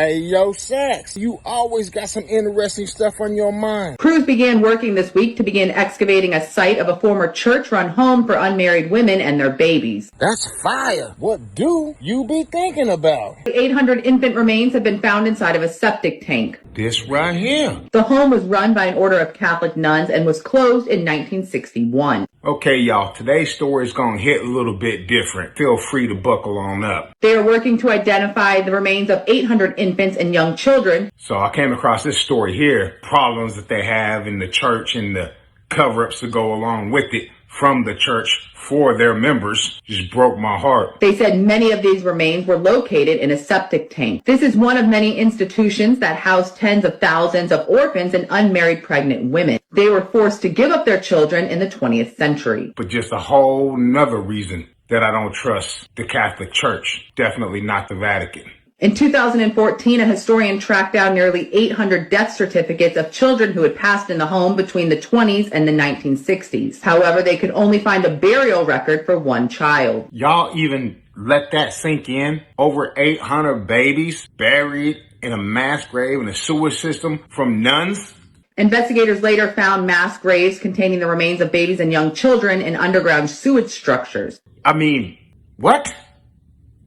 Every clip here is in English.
Hey, yo, Sax, you always got some interesting stuff on your mind. Crews began working this week to begin excavating a site of a former church-run home for unmarried women and their babies. That's fire. What do you be thinking about? 800 infant remains have been found inside of a septic tank. This right here. The home was run by an order of Catholic nuns and was closed in 1961. Okay, y'all, today's story is going to hit a little bit different. Feel free to buckle on up. They are working to identify the remains of 800 infants and young children. So I came across this story here, problems that they have in the church and the cover-ups that go along with it from the church for their members just broke my heart. They said many of these remains were located in a septic tank. This is one of many institutions that house tens of thousands of orphans and unmarried pregnant women. They were forced to give up their children in the 20th century. But just a whole nother reason that I don't trust the Catholic Church. Definitely not the Vatican. In 2014, a historian tracked down nearly 800 death certificates of children who had passed in the home between the 20s and the 1960s. However, they could only find a burial record for one child. Y'all even let that sink in? Over 800 babies buried in a mass grave in a sewer system from nuns? Investigators later found mass graves containing the remains of babies and young children in underground sewage structures. I mean, what?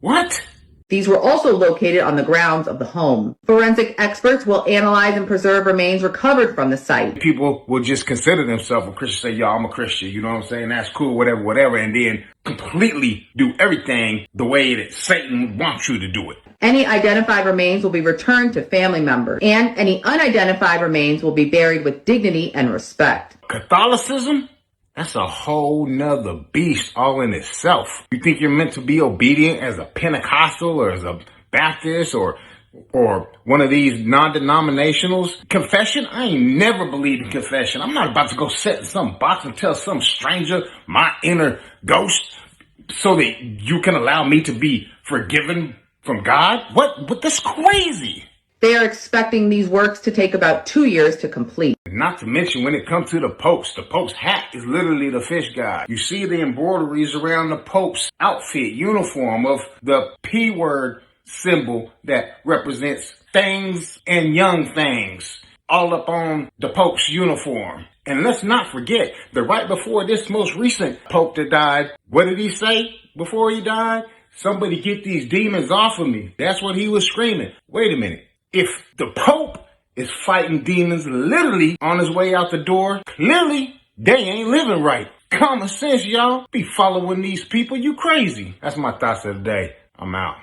What? These were also located on the grounds of the home. Forensic experts will analyze and preserve remains recovered from the site. People will just consider themselves a Christian, say, yo, I'm a Christian, you know what I'm saying? That's cool, whatever, and then completely do everything the way that Satan wants you to do it. Any identified remains will be returned to family members, and any unidentified remains will be buried with dignity and respect. Catholicism? That's a whole nother beast all in itself. You think you're meant to be obedient as a Pentecostal or as a Baptist or one of these non-denominationals? Confession? I ain't never believed in confession. I'm not about to go sit in some box and tell some stranger my inner ghost so that you can allow me to be forgiven from God? What? That's crazy. They are expecting these works to take about 2 years to complete. Not to mention the Pope's hat is literally the fish god. You see the embroideries around the Pope's outfit, uniform of the P word symbol that represents things and young things all up on the Pope's uniform. And let's not forget that right before this most recent Pope that died, what did he say before he died? Somebody get these demons off of me. That's what he was screaming. Wait a minute. If the Pope is fighting demons literally on his way out the door, clearly they ain't living right. Common sense, y'all. Be following these people, you crazy. That's my thoughts of the day. I'm out.